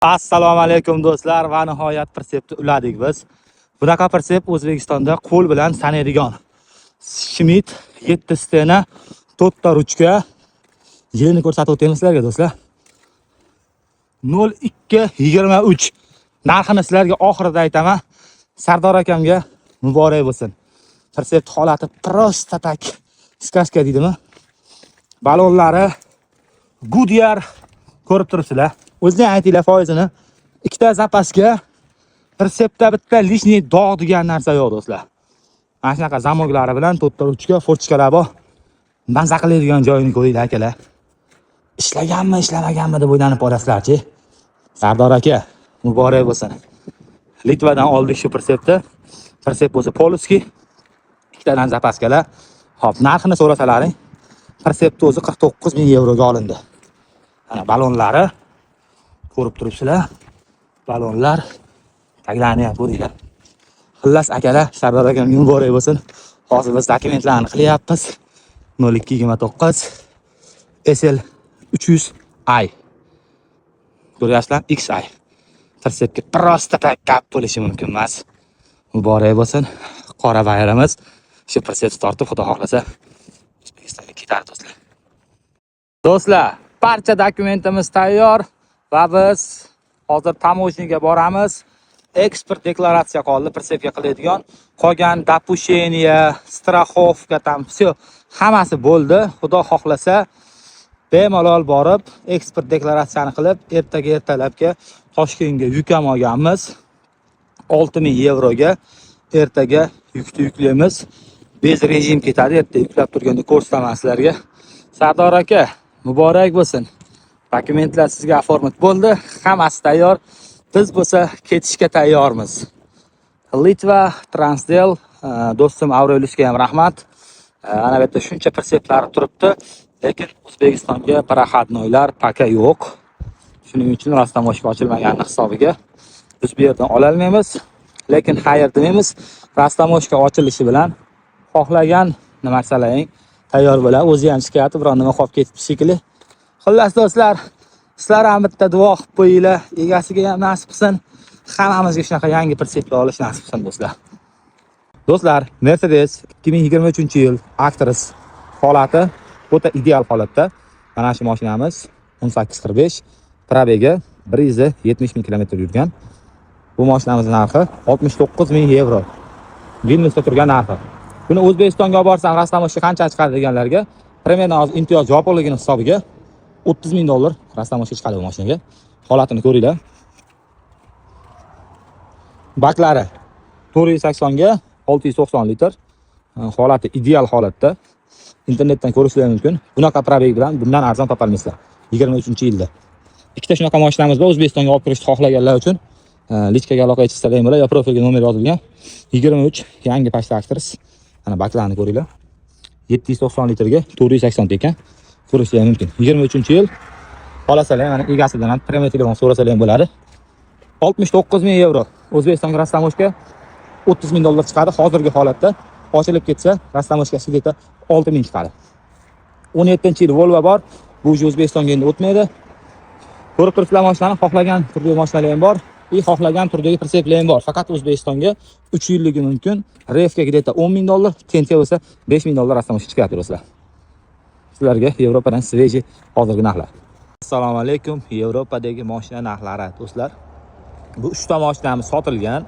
Assalomu alaykum do'stlar va nihoyat persepni uladik biz. Bunaqa persep O'zbekistonda qo'l bilan sanaydigan. Schmidt 7 stena to'rtta ruchka yilini ko'rsatib o'tamiz sizlarga do'stlar. 0223 narxini sizlarga oxirida aytaman. Sardor akamga muborak bo'lsin. Persep holati prosta tak skaska deydimi? Balonlari Goodyear ko'rib turibsizlar. O'zingizlar aytinglar foizini. Ikkita zapaska persepda bitta lishniy dog' degan narsa yo'q do'stlar. Mana shunaqa zamoglari bilan to'rtta ruchka, forchkalar bor. Maza qiladigan joyini ko'ringlar akalar. Ishlaganmi, ishlamaganmi deb o'ylanib qolasizlar-chi. Sardor aka, muborak bo'lsin. Litvadan oldik shu persepni. Persep bo'lsa Poluski. Ikkitadan zapaskalar. Xo'p, narxini so'rasalaring. Persepni o'zi 49 ming yevroga olindi. Ana balonlari ko'rib turibsizlar. Balonlar taglarni ham ko'ringlar. Xullas akalar, Sardor akamga muborak bo'lsin. Hozir biz dokumentlarni qilyapmiz. 0229 SL 300i. Ko'ryapsizlar, XI. Persepga prosta kap bo'lishi mumkin emas. Muborak bo'lsin. Qora bayramiz. Shu persep tortib xudo xohlasa O'zbekistonga ketadi do'stlar. Do'stlar, barcha dokumentimiz tayyor va biz hozir tamoshniga boramiz. Eksport deklaratsiya qoldi persepga qiladigan. Qolgan допущение, страховка tam все hammasi bo'ldi. Xudo xohlasa bemalol borib eksport deklaratsiyani qilib, ertalabga Toshkentga yuk ham olganmiz. 6000 yevroga ertaga yukni yuklaymiz. Bez rejim ketadi. Erta yuklab turganda ko'rsataman sizlarga. Sardor aka, muborak bo'lsin. Dokumentlar sizga oformat bo'ldi. Hammasi tayyor. Biz bo'lsa ketishga tayyormiz. Litva, Transdel, do'stim Aureliusga ham rahmat. Ana bu yerda shuncha perseplar turibdi, lekin O'zbekistonga proxodnoylar paka yo'q. Shuning uchun rastamoshka ochilmaganini hisobiga biz bu yerdan ola olmaymiz. Lekin xayr demaymiz. Rastamoshka ochilishi bilan xohlagan nima qilsalaring tayyor bo'ladi. O'zi ham chiqyapti, biroq nima qolib ketib shekilli. Xullas do'stlar, sizlar ham bitta duo qilib qo'yinglar. Egasiga ham nasib qilsin. Hammamizga shunaqa yangi perseplar olish nasib qilsin do'stlar. Do'stlar, Mercedes 2023-yil Actros holati o'ta ideal holatda. Mana shu mashinamiz 1845, probegi 170 ming kilometr yurgan. Bu mashinamizning narxi 69 ming yevro. Vilniusda turgan narxi. Buni O'zbekistonga olib borsam rastamoshga qancha chiqadi deganlarga, примерно hozir imtiyoz yopiqligini hisobiga 30 ming dollar rastamoshga chiqadi bu mashinaga. Holatini ko'ringlar. Baklari 480 ga 690 litr. Holati ideal holatda. Internetdan ko'rishingiz mumkin. Bunaqa probeg bilan bundan arzon topolmaysizlar. 23-yilda. Ikkita shunaqa mashinamiz bor. O'zbekistonga olib kirishni xohlaganlar uchun lichkaga aloqa etishsalar bo'ladi. Yo profilga nomer yozilgan. 23 yangi Pashta Actros. Ana baklarni ko'ringlar. 790 litrga 480 ekan. Ko'rishingiz mumkin. 23-yil. Xolasalar mana egasidan ham premyo telefon so'rasalar ham bo'ladi. 69 ming yevro. O'zbekistonga rastamoshka 30 ming dollar chiqadi hozirgi holatda. Ochilib ketsa, rastamoshkasi deta 6 ming chiqadi. 17-yil Volvo bor. Bu O'zbekistonga endi o'tmaydi. Ko'rib turibsizlar mashinani, xohlagan turdagi mashinalar ham bor. Xohlagan turdagi perseplar ham bor. Faqat O'zbekistonga 3 yilligi mumkin. Refga deta 10 ming dollar, Tentga bo'lsa 5 ming dollar rastamoshka chiqadi do'stlar. Sizlarga Yevropadan sveji hozirgi narxlar. Assalomu alaykum. Yevropadagi mashina narxlari do'stlar. Bu 3 ta mashinamiz sotilgan.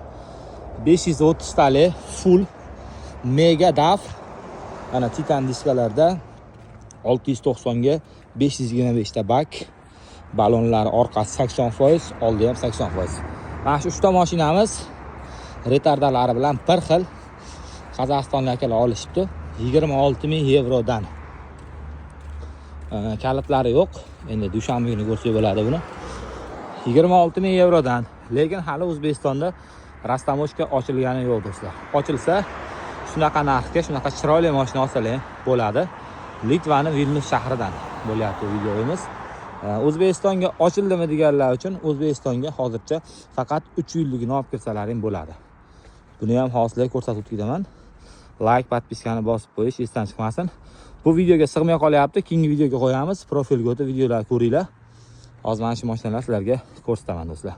530 tali full mega DAF. Ana Titan diskalarda 690 ga 525 ta bak. Balonlar orqasi 80%, oldi ham 80%. Mana shu 3 ta mashinamiz retardalari bilan bir xil Qozog'istonlik akalar olishibdi. 26 ming yevrodan. Kalitlari yo'q. Endi dushanba kuni ko'rsak bo'ladi buni. 26 ming yevrodan. Lekin hali O'zbekistonda rastamoshka ochilgani yo'q do'stlar. Ochilsa shunaqa narxga, shunaqa chiroyli mashina olsalar bo'ladi. Litvani Vilnius shahridan bo'lyapti videomiz. O'zbekistonga ochildimi deganlar uchun O'zbekistonga hozircha faqat 3 yilligini olib kirsalaring bo'ladi. Buni ham hozirlik ko'rsatib o'tgaman. Like, podpiskani bosib qo'yish esdan chiqmasin. Bu videoga sig'may qolyapti. Keyingi videoga qo'yamiz. Profilga o'tib videolar ko'ringlar. Hozir mana shu mashinalar sizlarga ko'rsataman do'stlar.